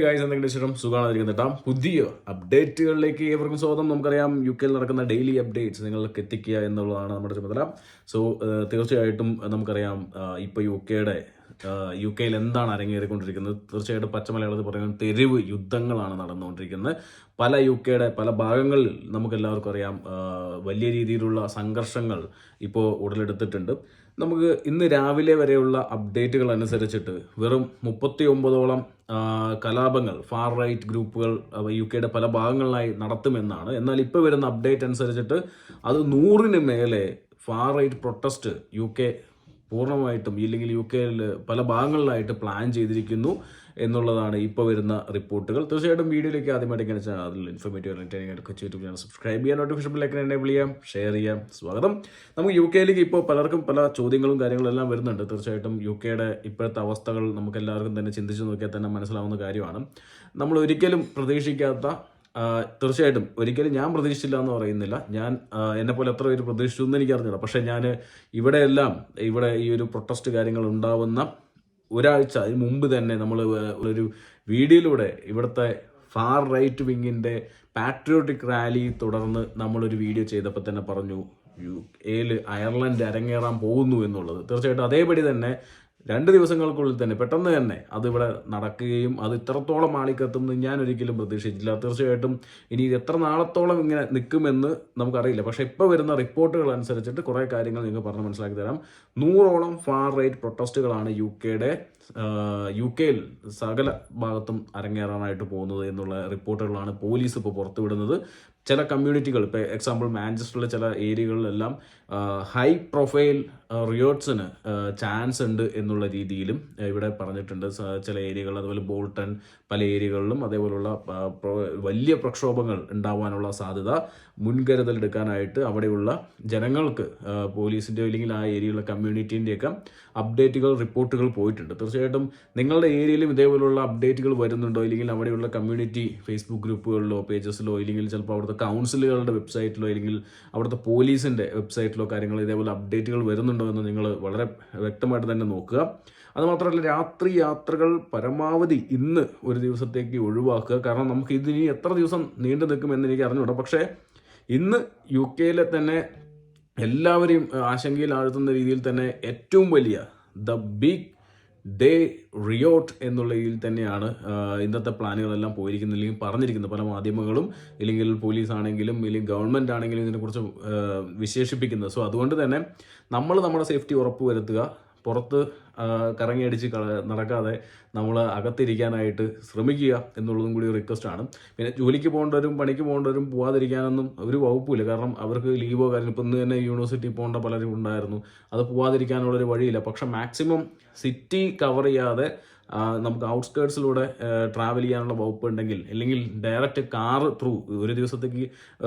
Guys, എന്തെങ്കിലും ഇഷ്ടം സുഖമായിരിക്കുന്നുട്ടാ. പുതിയ അപ്ഡേറ്റുകളിലേക്ക് ഏവർക്കും സ്വാഗതം. നമുക്കറിയാം UK നടക്കുന്ന ഡെയിലി അപ്ഡേറ്റ്സ് നിങ്ങൾക്ക് എത്തിക്കുക എന്നുള്ളതാണ് നമ്മുടെ ചുമതല. സോ തീർച്ചയായിട്ടും നമുക്കറിയാം ഇപ്പോൾ UK എന്താണ് അരങ്ങേറിക്കൊണ്ടിരിക്കുന്നത്. തീർച്ചയായിട്ടും പച്ച മലയാളത്തിൽ പറയുന്നത് തെരുവ് യുദ്ധങ്ങളാണ് നടന്നുകൊണ്ടിരിക്കുന്നത്. പല UK പല ഭാഗങ്ങളിൽ നമുക്കെല്ലാവർക്കും അറിയാം വലിയ രീതിയിലുള്ള സംഘർഷങ്ങൾ ഇപ്പോൾ ഉടലെടുത്തിട്ടുണ്ട്. നമുക്ക് ഇന്ന് രാവിലെ വരെയുള്ള അപ്ഡേറ്റുകൾ അനുസരിച്ചിട്ട് വെറും 39ഓളം കലാപങ്ങൾ ഫാർ റൈറ്റ് ഗ്രൂപ്പുകൾ UK പല ഭാഗങ്ങളിലായി നടത്തുമെന്നാണ്. എന്നാൽ ഇപ്പോൾ വരുന്ന അപ്ഡേറ്റ് അനുസരിച്ചിട്ട് അത് 100-ന് മേലെ ഫാർ റൈറ്റ് പ്രൊട്ടസ്റ്റ് UK പൂർണ്ണമായിട്ടും ഇല്ലെങ്കിൽ UK പല ഭാഗങ്ങളിലായിട്ട് പ്ലാൻ ചെയ്തിരിക്കുന്നു എന്നുള്ളതാണ് ഇപ്പോൾ വരുന്ന റിപ്പോർട്ടുകൾ. തീർച്ചയായിട്ടും വീഡിയോയിലേക്ക് ആദ്യമായിട്ട് വെച്ചാൽ അതിൽ ഇൻഫോർമേറ്റീവ് കൊച്ചു യൂട്യൂബ് ചാനൽ സബ്സ്ക്രൈബ് ചെയ്യാൻ, നോട്ടിഫിക്കേഷൻ ബെല്ലൈക്കൻ എനേബിൾ ചെയ്യാം, ഷെയർ ചെയ്യാം. സ്വാഗതം. നമുക്ക് UK ഇപ്പോൾ പലർക്കും പല ചോദ്യങ്ങളും കാര്യങ്ങളും എല്ലാം വരുന്നുണ്ട്. തീർച്ചയായിട്ടും UK ഇപ്പോഴത്തെ അവസ്ഥകൾ നമുക്ക് എല്ലാവർക്കും തന്നെ ചിന്തിച്ച് നോക്കിയാൽ തന്നെ മനസ്സിലാവുന്ന കാര്യമാണ്. നമ്മൾ ഒരിക്കലും പ്രതീക്ഷിക്കാത്ത, തീർച്ചയായിട്ടും ഒരിക്കലും ഞാൻ പ്രതീക്ഷിച്ചില്ല എന്ന് പറയുന്നില്ല, ഞാൻ എന്നെപ്പോലെ എത്ര പേര് പ്രതീക്ഷിച്ചു എന്ന് എനിക്കറിഞ്ഞില്ല. പക്ഷേ ഞാൻ ഇവിടെ ഈ ഒരു പ്രൊട്ടസ്റ്റ് കാര്യങ്ങൾ ഉണ്ടാവുന്ന ഒരാഴ്ച അതിന് മുമ്പ് തന്നെ നമ്മൾ ഒരു വീഡിയോയിലൂടെ ഇവിടുത്തെ ഫാർ റൈറ്റ് വിങ്ങിൻ്റെ പാട്രിയോട്ടിക് റാലി തുടർന്ന് നമ്മളൊരു വീഡിയോ ചെയ്തപ്പോൾ തന്നെ പറഞ്ഞു UK അയർലൻഡ് അരങ്ങേറാൻ പോകുന്നു എന്നുള്ളത്. തീർച്ചയായിട്ടും അതേപടി തന്നെ 2 ദിവസങ്ങൾക്കുള്ളിൽ തന്നെ പെട്ടെന്ന് തന്നെ അതിവിടെ നടക്കുകയും അത് ഇത്രത്തോളം ആളിക്കത്തുമെന്ന് ഞാൻ ഒരിക്കലും പ്രതീക്ഷിച്ചില്ല. തീർച്ചയായിട്ടും ഇനി എത്ര നാളത്തോളം ഇങ്ങനെ നിൽക്കുമെന്ന് നമുക്കറിയില്ല. പക്ഷേ ഇപ്പോൾ വരുന്ന റിപ്പോർട്ടുകൾ അനുസരിച്ചിട്ട് കുറേ കാര്യങ്ങൾ നിങ്ങൾക്ക് പറഞ്ഞ് മനസ്സിലാക്കി തരാം. 100ഓളം ഫാർ റൈറ്റ് പ്രൊട്ടസ്റ്റുകളാണ് UK സകല ഭാഗത്തും അരങ്ങേറാനായിട്ട് പോകുന്നത് എന്നുള്ള റിപ്പോർട്ടുകളാണ് പോലീസ് ഇപ്പോൾ പുറത്തുവിടുന്നത്. ചില കമ്മ്യൂണിറ്റികൾ, ഇപ്പോൾ എക്സാമ്പിൾ മാഞ്ചസ്റ്ററിലെ ചില ഏരിയകളിലെല്ലാം ഹൈ പ്രൊഫൈൽ റിയോട്ട്സിന് ചാൻസ് ഉണ്ട് എന്നുള്ള രീതിയിലും ഇവിടെ പറഞ്ഞിട്ടുണ്ട്. ചില ഏരിയകൾ, അതുപോലെ ബോൾട്ടൺ പല ഏരിയകളിലും അതേപോലുള്ള വലിയ പ്രക്ഷോഭങ്ങൾ ഉണ്ടാവാനുള്ള സാധ്യത മുൻകരുതൽ എടുക്കാനായിട്ട് അവിടെയുള്ള ജനങ്ങൾക്ക് പോലീസിൻ്റെ അല്ലെങ്കിൽ ആ ഏരിയയിലുള്ള കമ്മ്യൂണിറ്റീൻ്റെയൊക്കെ അപ്ഡേറ്റുകൾ, റിപ്പോർട്ടുകൾ പോയിട്ടുണ്ട്. തീർച്ചയായിട്ടും നിങ്ങളുടെ ഏരിയയിലും ഇതേപോലുള്ള അപ്ഡേറ്റുകൾ വരുന്നുണ്ടോ, ഇല്ലെങ്കിൽ അവിടെയുള്ള കമ്മ്യൂണിറ്റി ഫേസ്ബുക്ക് ഗ്രൂപ്പുകളിലോ പേജസിലോ ഇല്ലെങ്കിൽ ചിലപ്പോൾ അവിടുത്തെ കൗൺസിലുകളുടെ വെബ്സൈറ്റിലോ ഇല്ലെങ്കിൽ അവിടുത്തെ പോലീസിൻ്റെ വെബ്സൈറ്റിലോ കാര്യങ്ങൾ ഇതേപോലെ അപ്ഡേറ്റുകൾ വരുന്നുണ്ടോ എന്ന് നിങ്ങൾ വളരെ വ്യക്തമായിട്ട് തന്നെ നോക്കുക. അതുമാത്രമല്ല, രാത്രി യാത്രകൾ പരമാവധി ഇന്ന് ഒരു ദിവസത്തേക്ക് ഒഴിവാക്കുക. കാരണം നമുക്ക് ഇതിനി എത്ര ദിവസം നീണ്ടു നിൽക്കുമെന്ന് എനിക്ക് അറിഞ്ഞുകൂടാ. പക്ഷേ ഇന്ന് UK തന്നെ എല്ലാവരെയും ആശങ്കയിൽ ആഴ്ത്തുന്ന രീതിയിൽ തന്നെ ഏറ്റവും വലിയ ദ ബിഗ് ഡേ റിയോട്ട് എന്നുള്ള രീതിയിൽ തന്നെയാണ് ഇന്നത്തെ പ്ലാനുകളെല്ലാം പോയിരിക്കുന്നത്, അല്ലെങ്കിൽ പറഞ്ഞിരിക്കുന്നത് പല മാധ്യമങ്ങളും, ഇല്ലെങ്കിൽ പോലീസ് ആണെങ്കിലും ഇല്ലെങ്കിൽ ഗവൺമെൻറ് ആണെങ്കിലും ഇതിനെക്കുറിച്ച് വിശേഷിപ്പിക്കുന്നത്. സോ അതുകൊണ്ട് തന്നെ നമ്മൾ നമ്മുടെ സേഫ്റ്റി ഉറപ്പുവരുത്തുക. പുറത്ത് കറങ്ങിയടിച്ച് നടക്കാതെ നമ്മൾ അകത്തിരിക്കാനായിട്ട് ശ്രമിക്കുക എന്നുള്ളതും കൂടി റിക്വസ്റ്റാണ്. പിന്നെ ജോലിക്ക് പോകേണ്ടവരും പണിക്ക് പോകേണ്ടവരും പോകാതിരിക്കാനൊന്നും ഒരു വകുപ്പില്ല. കാരണം അവർക്ക് ലീവോ കാര്യം ഇപ്പം ഇന്ന് തന്നെ യൂണിവേഴ്സിറ്റി പോകേണ്ട പലരും ഉണ്ടായിരുന്നു. അത് പോകാതിരിക്കാനുള്ളൊരു വഴിയില്ല. പക്ഷെ മാക്സിമം സിറ്റി കവർ ചെയ്യാതെ നമുക്ക് ഔട്ട്സ്കേർട്സിലൂടെ ട്രാവൽ ചെയ്യാനുള്ള വകുപ്പ് ഉണ്ടെങ്കിൽ, അല്ലെങ്കിൽ ഡയറക്റ്റ് കാറ് ത്രൂ ഒരു ദിവസത്തേക്ക്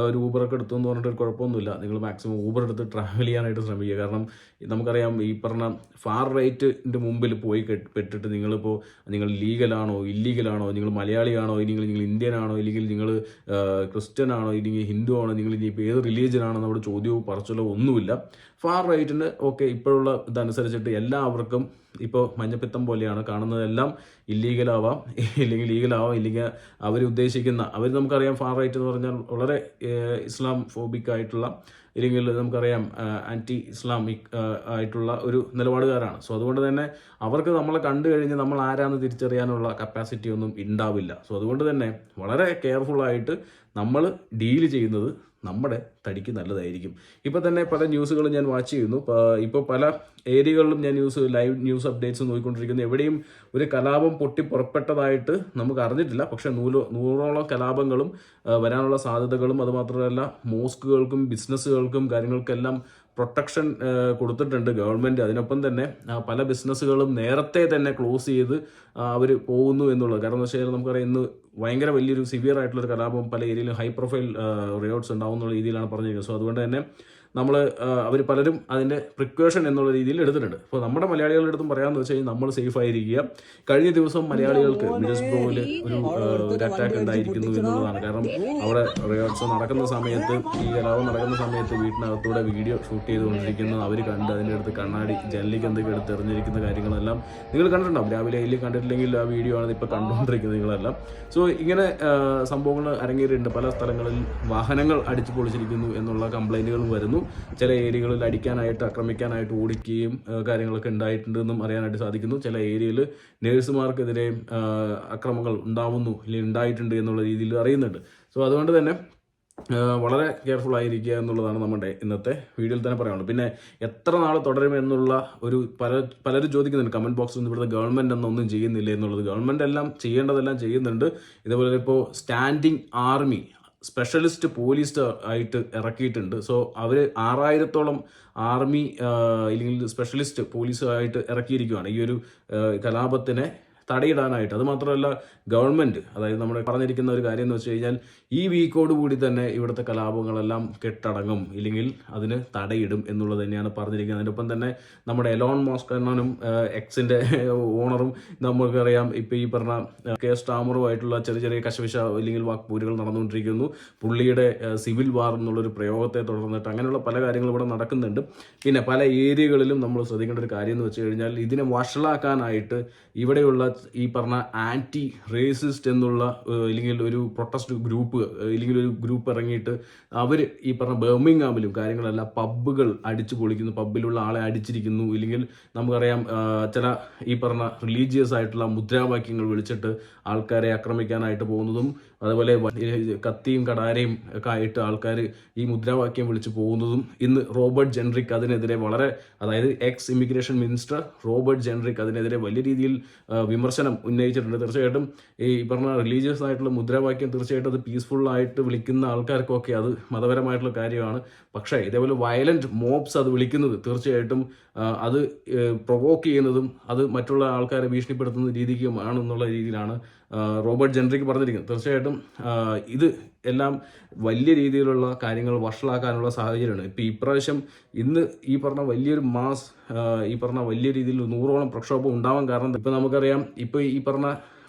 ഒരു ഊബറൊക്കെ എടുത്തു എന്ന് പറഞ്ഞിട്ട് കുഴപ്പമൊന്നുമില്ല. നിങ്ങൾ മാക്സിമം ഊബർ എടുത്ത് ട്രാവൽ ചെയ്യാനായിട്ട് ശ്രമിക്കുക. കാരണം നമുക്കറിയാം ഈ പറഞ്ഞ ഫാർ റൈറ്റിൻ്റെ മുമ്പിൽ പോയി പെട്ടിട്ട് നിങ്ങൾ ലീഗലാണോ ഇല്ലീഗലാണോ, നിങ്ങൾ മലയാളിയാണോ, ഇല്ലെങ്കിൽ നിങ്ങൾ ഇന്ത്യൻ ആണോ, ഇല്ലെങ്കിൽ നിങ്ങൾ ക്രിസ്ത്യൻ ആണോ, ഇല്ലെങ്കിൽ ഹിന്ദു ആണോ, നിങ്ങൾ ഇനിയിപ്പോൾ ഏത് റിലീജിയൻ ആണോ, നമ്മുടെ ചോദ്യവും പറച്ചിലോ ഒന്നുമില്ല. ഫാർ റൈറ്റിന് ഇപ്പോഴുള്ള ഇതനുസരിച്ചിട്ട് എല്ലാവർക്കും ഇപ്പോൾ മഞ്ഞപ്പിത്തം പോലെയാണ്, കാണുന്നതെല്ലാം ഇല്ലീഗലാവാം ഇല്ലെങ്കിൽ ലീഗലാവാം. ഇല്ലെങ്കിൽ അവർ നമുക്കറിയാം ഫാർ റൈറ്റ് എന്ന് പറഞ്ഞാൽ വളരെ ഇസ്ലാം ഫോബിക് ആയിട്ടുള്ള, ഇല്ലെങ്കിൽ നമുക്കറിയാം ആൻറ്റി ഇസ്ലാമിക് ആയിട്ടുള്ള ഒരു നിലപാടുകാരാണ്. സോ അതുകൊണ്ട് തന്നെ അവർക്ക് നമ്മളെ കണ്ടു കഴിഞ്ഞ് നമ്മൾ ആരാന്ന് തിരിച്ചറിയാനുള്ള കപ്പാസിറ്റി ഒന്നും ഉണ്ടാവില്ല. സോ അതുകൊണ്ട് തന്നെ വളരെ കെയർഫുള്ളായിട്ട് നമ്മൾ ഡീൽ ചെയ്യുന്നത് നമ്മുടെ തടിക്ക് നല്ലതായിരിക്കും. ഇപ്പോൾ തന്നെ പല ന്യൂസുകളും ഞാൻ വാച്ച് ചെയ്യുന്നു. ഇപ്പോൾ പല ഏരിയകളിലും ഞാൻ ലൈവ് ന്യൂസ് അപ്ഡേറ്റ്സ് നോക്കിക്കൊണ്ടിരിക്കുന്നു. എവിടെയും ഒരു കലാപം പൊട്ടി പുറപ്പെട്ടതായിട്ട് നമുക്ക് അറിഞ്ഞിട്ടില്ല. പക്ഷേ 100ഓളം കലാപങ്ങളും വരാനുള്ള സാധ്യതകളും, അതുമാത്രമല്ല മോസ്കുകൾക്കും ബിസിനസ്സുകൾക്കും കാര്യങ്ങൾക്കെല്ലാം പ്രൊട്ടക്ഷൻ കൊടുത്തിട്ടുണ്ട് ഗവൺമെൻറ്. അതിനൊപ്പം തന്നെ പല ബിസിനസ്സുകളും നേരത്തെ തന്നെ ക്ലോസ് ചെയ്ത് അവർ പോകുന്നു എന്നുള്ളത്. കാരണം എന്ന് വെച്ച് കഴിഞ്ഞാൽ നമുക്കറിയാം ഇന്ന് ഭയങ്കര വലിയൊരു സിവിയർ ആയിട്ടുള്ളൊരു കലാപം പല ഏരിയയിലും ഹൈ പ്രൊഫൈൽ റിയോട്ട്സ് ഉണ്ടാവുന്ന രീതിയിലാണ് പറഞ്ഞിരിക്കുന്നത്. സോ അതുകൊണ്ട് തന്നെ നമ്മൾ അവർ പലരും അതിൻ്റെ പ്രിക്കോഷൻ എന്നുള്ള രീതിയിൽ എടുത്തിട്ടുണ്ട്. അപ്പോൾ നമ്മുടെ മലയാളികളുടെ അടുത്തും പറയാമെന്ന് വെച്ച് കഴിഞ്ഞാൽ നമ്മൾ സേഫ് ആയിരിക്കുക. കഴിഞ്ഞ ദിവസം മലയാളികൾക്ക് മിഡൽസ്ബ്രോയിൽ ഒരു അറ്റാക്ക് ഉണ്ടായിരിക്കുന്നു എന്നുള്ളതാണ്. കാരണം അവിടെ റിയോട്സ് നടക്കുന്ന സമയത്ത്, ഈ കലാപം നടക്കുന്ന സമയത്ത് വീട്ടിനകത്തൂടെ വീഡിയോ ഷൂട്ട് ചെയ്തുകൊണ്ടിരിക്കുന്നത് അവർ കണ്ട് അതിൻ്റെ അടുത്ത് കണ്ണാടി ജനലിക്ക് എന്തൊക്കെ എടുത്ത് എറിഞ്ഞിരിക്കുന്ന കാര്യങ്ങളെല്ലാം നിങ്ങൾ കണ്ടിട്ടുണ്ടാവും. രാവിലെ അതിൽ കണ്ടിട്ടില്ലെങ്കിൽ ആ വീഡിയോ ആണ് ഇപ്പോൾ കണ്ടുകൊണ്ടിരിക്കുന്നത് നിങ്ങളെല്ലാം. സോ ഇങ്ങനെ സംഭവങ്ങൾ അരങ്ങേറിയിട്ടുണ്ട്. പല സ്ഥലങ്ങളിൽ വാഹനങ്ങൾ അടിച്ചു പൊളിച്ചിരിക്കുന്നു എന്നുള്ള കംപ്ലൈൻറ്റുകൾ വരുന്നു. ചില ഏരിയകളിൽ അടിക്കാനായിട്ട് ആക്രമിക്കാനായിട്ട് ഓടിക്കുകയും കാര്യങ്ങളൊക്കെ ഉണ്ടായിട്ടുണ്ടെന്നും അറിയാനായിട്ട് സാധിക്കുന്നു. ചില ഏരിയയിൽ നേഴ്സുമാർക്കെതിരെ അക്രമങ്ങൾ ഉണ്ടാവുന്നു അല്ലെങ്കിൽ ഉണ്ടായിട്ടുണ്ട് എന്നുള്ള രീതിയിൽ അറിയുന്നുണ്ട്. സോ അതുകൊണ്ട് തന്നെ വളരെ കെയർഫുൾ ആയിരിക്കുക എന്നുള്ളതാണ് നമ്മുടെ ഇന്നത്തെ വീഡിയോയിൽ തന്നെ പറയാനുള്ളത്. പിന്നെ എത്ര നാൾ തുടരുമെന്നുള്ള ഒരു പലരും ചോദിക്കുന്നുണ്ട് കമൻറ്റ് ബോക്സിൽ. ഇവിടുത്തെ ഗവൺമെൻറ് ഒന്നും ചെയ്യുന്നില്ല എന്നുള്ളത്. ഗവൺമെൻറ് എല്ലാം ചെയ്യേണ്ടതെല്ലാം ചെയ്യുന്നുണ്ട്. ഇതേപോലെ ഇപ്പോൾ സ്റ്റാൻഡിങ് ആർമി സ്പെഷ്യലിസ്റ്റ് പോലീസ് ആയിട്ട് ഇറക്കിയിട്ടുണ്ട്. സോ അവർ 6000-ഓളം ആർമി അല്ലെങ്കിൽ സ്പെഷ്യലിസ്റ്റ് പോലീസുമായിട്ട് ഇറക്കിയിരിക്കുകയാണ് ഈ ഒരു കലാപത്തിനെ തടയിടാനായിട്ട്. അത് മാത്രമല്ല ഗവൺമെൻറ്, അതായത് നമ്മൾ പറഞ്ഞിരിക്കുന്ന ഒരു കാര്യം എന്ന് വെച്ച് കഴിഞ്ഞാൽ ഈ വീക്കോട് കൂടി തന്നെ ഇവിടുത്തെ കലാപങ്ങളെല്ലാം കെട്ടടങ്ങും, ഇല്ലെങ്കിൽ അതിന് തടയിടും എന്നുള്ളത് തന്നെയാണ് പറഞ്ഞിരിക്കുന്നത്. അതിനൊപ്പം തന്നെ നമ്മുടെ എലോൺ മസ്ക് എന്നും എക്സിൻ്റെ ഓണറും നമുക്കറിയാം ഇപ്പോൾ ഈ പറഞ്ഞ കെ സ്റ്റാമറുമായിട്ടുള്ള ചെറിയ ചെറിയ കശവിശ അല്ലെങ്കിൽ വാക്പൂരുകൾ നടന്നുകൊണ്ടിരിക്കുന്നു. പുള്ളിയുടെ സിവിൽ വാർ എന്നുള്ളൊരു പ്രയോഗത്തെ തുടർന്നിട്ട് അങ്ങനെയുള്ള പല കാര്യങ്ങളും ഇവിടെ നടക്കുന്നുണ്ട്. പിന്നെ പല ഏരിയകളിലും നമ്മൾ ശ്രദ്ധിക്കേണ്ട ഒരു കാര്യം എന്ന് വെച്ച് കഴിഞ്ഞാൽ ഇതിനെ വഷളാക്കാനായിട്ട് ഇവിടെയുള്ള ഈ പറഞ്ഞ ആൻറ്റി റേസിസ്റ്റ് എന്നുള്ള അല്ലെങ്കിൽ ഒരു പ്രൊട്ടസ്റ്റ് ഗ്രൂപ്പ് അല്ലെങ്കിൽ ഒരു ഗ്രൂപ്പ് ഇറങ്ങിയിട്ട് അവർ ഈ പറഞ്ഞ ബർമിംഗ്ഹാമിലും കാര്യങ്ങളെല്ലാം പബ്ബുകൾ അടിച്ചു പൊളിക്കുന്നു, പബ്ബിലുള്ള ആളെ അടിച്ചിരിക്കുന്നു. ഇല്ലെങ്കിൽ നമുക്കറിയാം ചില ഈ പറഞ്ഞ റിലീജിയസ് ആയിട്ടുള്ള മുദ്രാവാക്യങ്ങൾ വിളിച്ചിട്ട് ആൾക്കാരെ ആക്രമിക്കാനായിട്ട് പോകുന്നതും, അതുപോലെ കത്തിയും കടാരയും ഒക്കെ ആയിട്ട് ആൾക്കാർ ഈ മുദ്രാവാക്യം വിളിച്ച് പോകുന്നതും. ഇന്ന് റോബർട്ട് ജെൻറിക് അതിനെതിരെ അതായത് എക്സ് ഇമിഗ്രേഷൻ മിനിസ്റ്റർ റോബർട്ട് ജെൻറിക് അതിനെതിരെ വലിയ രീതിയിൽ വിമർശനം ഉന്നയിച്ചിട്ടുണ്ട്. തീർച്ചയായിട്ടും ഈ പറഞ്ഞ റിലീജിയസ് ആയിട്ടുള്ള മുദ്രാവാക്യം തീർച്ചയായിട്ടും അത് പീസ്ഫുള്ളായിട്ട് വിളിക്കുന്ന ആൾക്കാർക്കൊക്കെ അത് മതപരമായിട്ടുള്ള കാര്യമാണ്. പക്ഷേ ഇതേപോലെ വയലന്റ് മോബ്സ് അത് വിളിക്കുന്നത് തീർച്ചയായിട്ടും അത് പ്രൊവോക്ക് ചെയ്യുന്നതും അത് മറ്റുള്ള ആൾക്കാരെ ഭീഷണിപ്പെടുത്തുന്ന രീതിക്കുമാണെന്നുള്ള രീതിയിലാണ് റോബർട്ട് ജെൻറിക് പറഞ്ഞിരിക്കുന്നത്. തീർച്ചയായിട്ടും ഇത് എല്ലാം വലിയ രീതിയിലുള്ള കാര്യങ്ങൾ വഷളാക്കാനുള്ള സാഹചര്യമാണ്. ഇപ്പോൾ ഇപ്രാവശ്യം ഇന്ന് ഈ പറഞ്ഞ വലിയൊരു ഈ പറഞ്ഞ വലിയ രീതിയിൽ 100ഓളം പ്രക്ഷോഭം ഉണ്ടാവാൻ കാരണം ഇപ്പോൾ നമുക്കറിയാം, ഇപ്പോൾ ഈ പറഞ്ഞ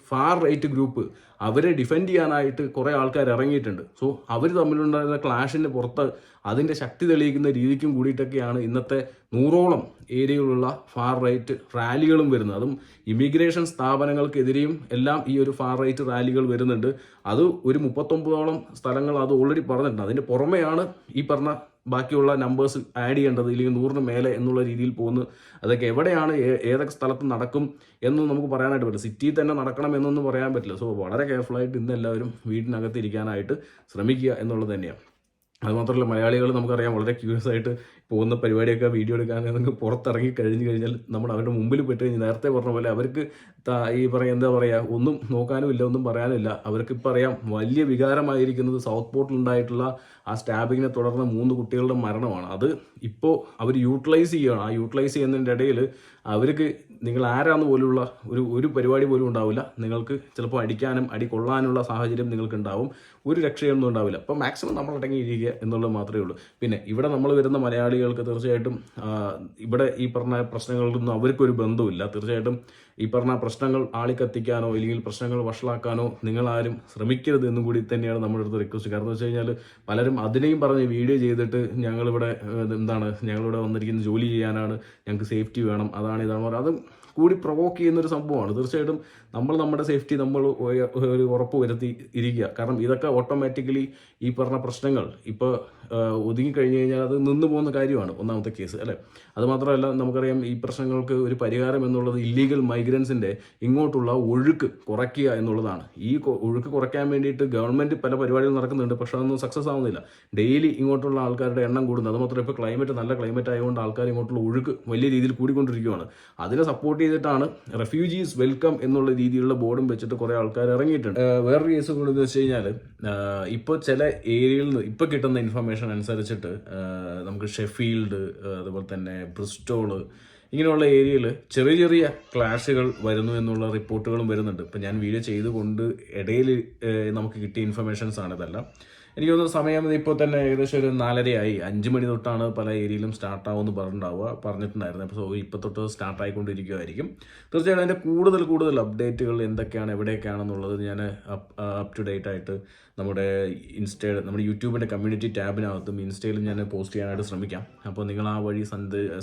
ഫാർ റൈറ്റ് ഗ്രൂപ്പ് അവരെ ഡിഫെൻഡ് ചെയ്യാനായിട്ട് കുറേ ആൾക്കാർ ഇറങ്ങിയിട്ടുണ്ട്. സോ അവർ തമ്മിലുണ്ടായിരുന്ന ക്ലാഷിൻ്റെ പുറത്ത് അതിൻ്റെ ശക്തി തെളിയിക്കുന്ന രീതിക്കും കൂടിയിട്ടൊക്കെയാണ് ഇന്നത്തെ 100ഓളം ഏരിയയിലുള്ള ഫാർ റൈറ്റ് റാലികളും വരുന്നത്. അതും ഇമിഗ്രേഷൻ സ്ഥാപനങ്ങൾക്കെതിരെയും എല്ലാം ഈ ഒരു ഫാർ റൈറ്റ് റാലികൾ വരുന്നുണ്ട്. അത് ഒരു 39ഓളം സ്ഥലങ്ങൾ അത് ഓൾറെഡി പറഞ്ഞിട്ടുണ്ട്. അതിൻ്റെ പുറമെയാണ് ഈ പറഞ്ഞ ബാക്കിയുള്ള നമ്പേഴ്സ് ആഡ് ചെയ്യേണ്ടത്, ഇല്ലെങ്കിൽ 100ന് മേലെ എന്നുള്ള രീതിയിൽ പോകുന്നു. അതൊക്കെ എവിടെയാണ് ഏതൊക്കെ സ്ഥലത്ത് നടക്കും എന്നും നമുക്ക് പറയാനായിട്ട് പറ്റില്ല. സിറ്റിയിൽ തന്നെ നടക്കണം എന്നൊന്നും പറയാൻ പറ്റില്ല. സോ വളരെ കെയർഫുള്ളായിട്ട് ഇന്ന് എല്ലാവരും വീടിനകത്ത് ഇരിക്കാനായിട്ട് ശ്രമിക്കുക എന്നുള്ളത് തന്നെയാണ്. അതുമാത്രമല്ല മലയാളികൾ നമുക്കറിയാം വളരെ ക്യൂരിയസ് ആയിട്ട് പോകുന്ന പരിപാടിയൊക്കെ വീഡിയോ എടുക്കാൻ നമുക്ക് പുറത്തിറങ്ങി കഴിഞ്ഞാൽ നമ്മൾ അവരുടെ മുമ്പിൽ പെട്ട് കഴിഞ്ഞ് നേരത്തെ പറഞ്ഞ പോലെ അവർക്ക് ഈ എന്താ പറയുക, ഒന്നും നോക്കാനുമില്ല, ഒന്നും പറയാനുമില്ല. അവർക്കിപ്പോൾ അറിയാം വലിയ വികാരമായിരിക്കുന്നത് സൗത്ത് പോർട്ടിലുണ്ടായിട്ടുള്ള ആ സ്റ്റാബിങ്ങിനെ തുടർന്ന് 3 കുട്ടികളുടെ മരണമാണ്. അത് ഇപ്പോൾ അവർ യൂട്ടിലൈസ് ചെയ്യുകയാണ്. ആ യൂട്ടിലൈസ് ചെയ്യുന്നതിൻ്റെ ഇടയിൽ അവർക്ക് നിങ്ങൾ ആരാന്ന് പോലുള്ള ഒരു പരിപാടി പോലും ഉണ്ടാവില്ല. നിങ്ങൾക്ക് ചിലപ്പോൾ അടിക്കാനും അടി കൊള്ളാനുള്ള സാഹചര്യം നിങ്ങൾക്ക് ഉണ്ടാവും. ഒരു രക്ഷയൊന്നും ഉണ്ടാവില്ല. അപ്പോൾ മാക്സിമം നമ്മൾ അടങ്ങിയിരിക്കുക എന്നുള്ളത് മാത്രമേ ഉള്ളൂ. പിന്നെ ഇവിടെ നമ്മൾ വരുന്ന മലയാളികൾക്ക് തീർച്ചയായിട്ടും ഇവിടെ ഈ പറഞ്ഞ പ്രശ്നങ്ങളിലൊന്നും അവർക്കൊരു ബന്ധവുമില്ല. തീർച്ചയായിട്ടും ഈ പറഞ്ഞ പ്രശ്നങ്ങൾ ആളിക്കത്തിക്കാനോ അല്ലെങ്കിൽ പ്രശ്നങ്ങൾ വഷളാക്കാനോ നിങ്ങളാരും ശ്രമിക്കരുത് എന്നും കൂടി തന്നെയാണ് നമ്മുടെ അടുത്ത് റിക്വസ്റ്റ്. കാരണം എന്ന് വെച്ച് കഴിഞ്ഞാൽ പലരും അതിനെയും പറഞ്ഞ് വീഡിയോ ചെയ്തിട്ട് ഞങ്ങളിവിടെ വന്നിരിക്കുന്ന ജോലി ചെയ്യാനാണ്, ഞങ്ങൾക്ക് സേഫ്റ്റി വേണം, അതാണ് ഇതാണ് പറയുക. അത് കൂടി പ്രൊവോക്ക് ചെയ്യുന്നൊരു സംഭവമാണ്. തീർച്ചയായിട്ടും നമ്മുടെ സേഫ്റ്റി നമ്മൾ ഒരു ഉറപ്പ് വരുത്തി ഇരിക്കുക. കാരണം ഇതൊക്കെ ഓട്ടോമാറ്റിക്കലി ഈ പറഞ്ഞ പ്രശ്നങ്ങൾ ഇപ്പോൾ ഒതുങ്ങിക്കഴിഞ്ഞ് കഴിഞ്ഞാൽ അത് നിന്ന് പോകുന്ന കാര്യമാണ് ഒന്നാമത്തെ കേസ്, അല്ലേ? അതുമാത്രമല്ല നമുക്കറിയാം ഈ പ്രശ്നങ്ങൾക്ക് ഒരു പരിഹാരം എന്നുള്ളത് ഇല്ലീഗൽ മൈഗ്രൻസിൻ്റെ ഇങ്ങോട്ടുള്ള ഒഴുക്ക് കുറയ്ക്കുക എന്നുള്ളതാണ്. ഈ ഒഴുക്ക് കുറയ്ക്കാൻ വേണ്ടിയിട്ട് ഗവൺമെൻറ് പല പരിപാടികൾ നടക്കുന്നുണ്ട്. പക്ഷേ അതൊന്നും സക്സസ് ആവുന്നില്ല. ഡെയിലി ഇങ്ങോട്ടുള്ള ആൾക്കാരുടെ എണ്ണം കൂടുന്നു. അതുമാത്രം ഇപ്പോൾ ക്ലൈമറ്റ് നല്ല ക്ലൈമറ്റ് ആയതുകൊണ്ട് ആൾക്കാർ ഇങ്ങോട്ടുള്ള ഒഴുക്ക് വലിയ രീതിയിൽ കൂടിക്കൊണ്ടിരിക്കുകയാണ്. അതിനെ സപ്പോർട്ട് ചെയ്തിട്ടാണ് റെഫ്യൂജീസ് വെൽക്കം എന്നുള്ള രീതിയിലുള്ള ബോർഡും വെച്ചിട്ട് കുറേ ആൾക്കാർ ഇറങ്ങിയിട്ടുണ്ട്. വേറൊരു കേസ് കൂടി എന്ന് വെച്ച് കഴിഞ്ഞാൽ ഇപ്പോൾ ചില ഏരിയയിൽ നിന്ന് ഇപ്പോൾ കിട്ടുന്ന ഇൻഫർമേഷൻ അനുസരിച്ചിട്ട് നമുക്ക് ഷെഫീൽഡ്, അതുപോലെ തന്നെ ബ്രിസ്റ്റോള്, ഇങ്ങനെയുള്ള ഏരിയയിൽ ചെറിയ ചെറിയ ക്ലാഷുകൾ വരുന്നു എന്നുള്ള റിപ്പോർട്ടുകളും വരുന്നുണ്ട്. ഇപ്പം ഞാൻ വീഡിയോ ചെയ്തുകൊണ്ട് ഇടയിൽ നമുക്ക് കിട്ടിയ ഇൻഫർമേഷൻസ് ആണ് ഇതെല്ലാം. എനിക്ക് തോന്നുന്നു സമയം ഇപ്പോൾ തന്നെ ഏകദേശം ഒരു 4:30 5 മണി തൊട്ടാണ് പല ഏരിയയിലും സ്റ്റാർട്ടാവുമെന്ന് പറഞ്ഞിട്ടുണ്ടായിരുന്നു. അപ്പോൾ ഇപ്പോൾ തൊട്ട് സ്റ്റാർട്ടായിക്കൊണ്ടിരിക്കുമായിരിക്കും. തീർച്ചയായിട്ടും അതിൻ്റെ കൂടുതൽ അപ്ഡേറ്റുകൾ എന്തൊക്കെയാണ് എവിടെയൊക്കെയാണെന്നുള്ളത് ഞാൻ അപ് ടു ഡേറ്റ് ആയിട്ട് നമ്മുടെ നമ്മുടെ യൂട്യൂബിൻ്റെ കമ്മ്യൂണിറ്റി ടാബിനകത്തും ഇൻസ്റ്റയിലും ഞാൻ പോസ്റ്റ് ചെയ്യാനായിട്ട് ശ്രമിക്കാം. അപ്പോൾ നിങ്ങൾ ആ വഴി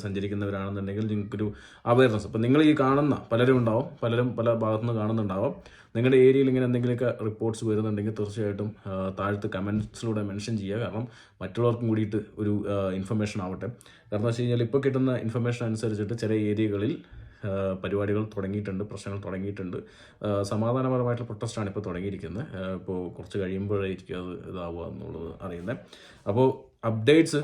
സഞ്ചരിക്കുന്നവരാണെന്നുണ്ടെങ്കിൽ നിങ്ങൾക്കൊരു അവയർനെസ്, അപ്പോൾ നിങ്ങൾ ഈ കാണുന്ന പലരും ഉണ്ടാവും, പലരും പല ഭാഗത്തുനിന്ന് കാണുന്നുണ്ടാവും. നിങ്ങളുടെ ഏരിയയിൽ ഇങ്ങനെ എന്തെങ്കിലുമൊക്കെ റിപ്പോർട്ട്സ് വരുന്നുണ്ടെങ്കിൽ തീർച്ചയായിട്ടും താഴത്ത് കമൻസിലൂടെ മെൻഷൻ ചെയ്യുക. കാരണം മറ്റുള്ളവർക്കും കൂടിയിട്ട് ഒരു ഇൻഫർമേഷൻ ആവട്ടെ. കാരണം എന്ന് വെച്ച് കഴിഞ്ഞാൽ ഇപ്പോൾ കിട്ടുന്ന ഇൻഫർമേഷൻ അനുസരിച്ചിട്ട് ചില ഏരിയകളിൽ പരിപാടികൾ തുടങ്ങിയിട്ടുണ്ട്, പ്രശ്നങ്ങൾ തുടങ്ങിയിട്ടുണ്ട്. സമാധാനപരമായിട്ടുള്ള പ്രൊട്ടസ്റ്റാണ് ഇപ്പോൾ തുടങ്ങിയിരിക്കുന്നത്. ഇപ്പോൾ കുറച്ച് കഴിയുമ്പോഴായിരിക്കും അത് ഇതാവുക എന്നുള്ളത് അറിയുന്നത്. അപ്പോൾ അപ്ഡേറ്റ്സ്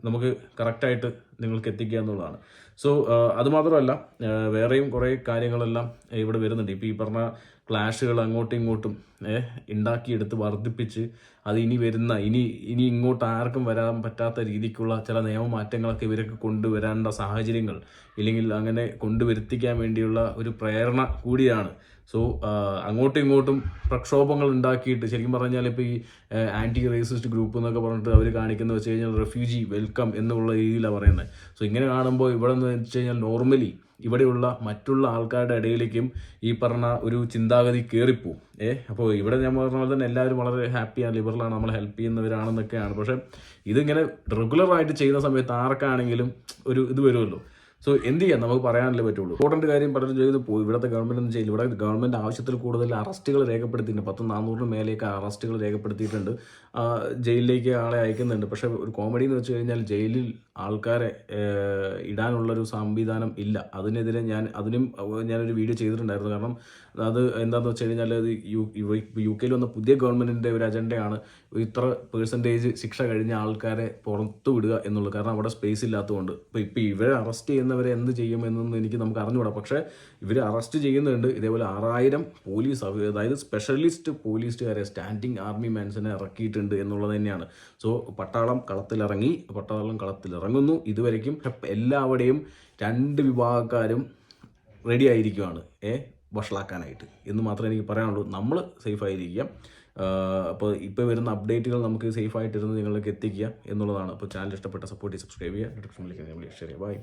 നമുക്ക് കറക്റ്റായിട്ട് നിങ്ങൾക്ക് എത്തിക്കുക എന്നുള്ളതാണ്. സോ അതുമാത്രമല്ല, വേറെയും കുറേ കാര്യങ്ങളെല്ലാം ഇവിടെ വരുന്നുണ്ട്. ഇപ്പോൾ ഈ പറഞ്ഞ ക്ലാഷുകൾ അങ്ങോട്ടും ഇങ്ങോട്ടും ഉണ്ടാക്കിയെടുത്ത് വർദ്ധിപ്പിച്ച് അത് ഇനി ഇങ്ങോട്ട് ആർക്കും വരാൻ പറ്റാത്ത രീതിക്കുള്ള ചില നിയമമാറ്റങ്ങളൊക്കെ ഇവരൊക്കെ കൊണ്ടുവരേണ്ട സാഹചര്യങ്ങൾ, ഇല്ലെങ്കിൽ അങ്ങനെ കൊണ്ടുവരുത്തിക്കാൻ വേണ്ടിയുള്ള ഒരു പ്രേരണ കൂടിയാണ്. സോ അങ്ങോട്ടും ഇങ്ങോട്ടും പ്രക്ഷോഭങ്ങൾ ഉണ്ടാക്കിയിട്ട്, ശരിക്കും പറഞ്ഞാൽ ഇപ്പോൾ ഈ ആൻറ്റി റേസിസ്റ്റ് ഗ്രൂപ്പ് എന്നൊക്കെ പറഞ്ഞിട്ട് അവർ കാണിക്കുന്നത് വെച്ച് കഴിഞ്ഞാൽ റെഫ്യൂജി വെൽക്കം എന്നുള്ള രീതിയിലാണ് പറയുന്നത്. സോ ഇങ്ങനെ കാണുമ്പോൾ ഇവിടെ എന്ന് വെച്ച് കഴിഞ്ഞാൽ നോർമലി ഇവിടെയുള്ള മറ്റുള്ള ആൾക്കാരുടെ ഇടയിലേക്കും ഈ പറഞ്ഞ ഒരു ചിന്താഗതി കയറിപ്പോവും. അപ്പോൾ ഇവിടെ ഞാൻ പറഞ്ഞ പോലെ തന്നെ എല്ലാവരും വളരെ ഹാപ്പിയാണ്, ലിബറലാണ്, നമ്മളെ ഹെൽപ്പ് ചെയ്യുന്നവരാണെന്നൊക്കെയാണ്. പക്ഷേ ഇതിങ്ങനെ റെഗുലറായിട്ട് ചെയ്യുന്ന സമയത്ത് ആർക്കാണെങ്കിലും ഒരു ഇത് വരുമല്ലോ. സോ എന്ത് ചെയ്യാം, നമുക്ക് പറയാനല്ലേ പറ്റുള്ളൂ. ഇമ്പോർട്ടൻറ്റ് കാര്യം പലരും ചെയ്ത് പോയി. ഇവിടുത്തെ ഗവൺമെൻറ് ഒന്നും ചെയ്യില്ല. ഇവിടെ ഗവൺമെൻറ് ആവശ്യത്തിൽ കൂടുതൽ അറസ്റ്റുകൾ രേഖപ്പെടുത്തിയിട്ടുണ്ട്. 400 മേലെയൊക്കെ അറസ്റ്റുകൾ രേഖപ്പെടുത്തിയിട്ടുണ്ട്. ജയിലിലേക്ക് ആളെ അയക്കുന്നുണ്ട്. പക്ഷേ ഒരു കോമഡി എന്ന് വെച്ച് കഴിഞ്ഞാൽ ജയിലിൽ ആൾക്കാരെ ഇടാനുള്ളൊരു സംവിധാനം ഇല്ല. അതിനെതിരെ അതിനും ഞാനൊരു വീഡിയോ ചെയ്തിട്ടുണ്ടായിരുന്നു. കാരണം അത് എന്താണെന്ന് വെച്ച് കഴിഞ്ഞാൽ അത് UK വന്ന പുതിയ ഗവൺമെൻറ്റിൻ്റെ ഒരു അജണ്ടയാണ് ഇത്ര % ശിക്ഷ കഴിഞ്ഞ ആൾക്കാരെ പുറത്തു വിടുക എന്നുള്ളത്. കാരണം അവിടെ സ്പേസ് ഇല്ലാത്തതുകൊണ്ട്. ഇപ്പോൾ ഇവരെ അറസ്റ്റ് ചെയ്യുന്നവരെ എന്ത് ചെയ്യുമെന്നൊന്നും നമുക്ക് അറിഞ്ഞുകൂടാ. പക്ഷേ ഇവർ അറസ്റ്റ് ചെയ്യുന്നുണ്ട്. ഇതേപോലെ 6000 പോലീസ്, അതായത് സ്പെഷ്യലിസ്റ്റ് പോലീസുകാരെ, സ്റ്റാൻഡിങ് ആർമി മാൻസിനെ ഇറക്കിയിട്ടുണ്ട് എന്നുള്ളത് തന്നെയാണ്. സോ പട്ടാളം കളത്തിലിറങ്ങുന്നു. ഇതുവരയ്ക്കും എല്ലാവരുടെയും 2 വിഭാഗക്കാരും റെഡി ആയിരിക്കുവാണ് വഷളാക്കാനായിട്ട് എന്ന് മാത്രമേ എനിക്ക് പറയാനുള്ളൂ. നമ്മൾ സേഫായിരിക്കുക. അപ്പോൾ ഇപ്പോൾ വരുന്ന അപ്ഡേറ്റുകൾ നമുക്ക് സേഫായിട്ടിരുന്ന് നിങ്ങളിലേക്ക് എത്തിക്കുക എന്നുള്ളതാണ്. അപ്പോൾ ചാനൽ ഇഷ്ടപ്പെട്ട സപ്പോർട്ട് സബ്സ്ക്രൈബ് ചെയ്യുക, ഡിസ്ക്രിപ്ഷനിലേക്ക് ഷെയർ ചെയ്യുക. ബൈ.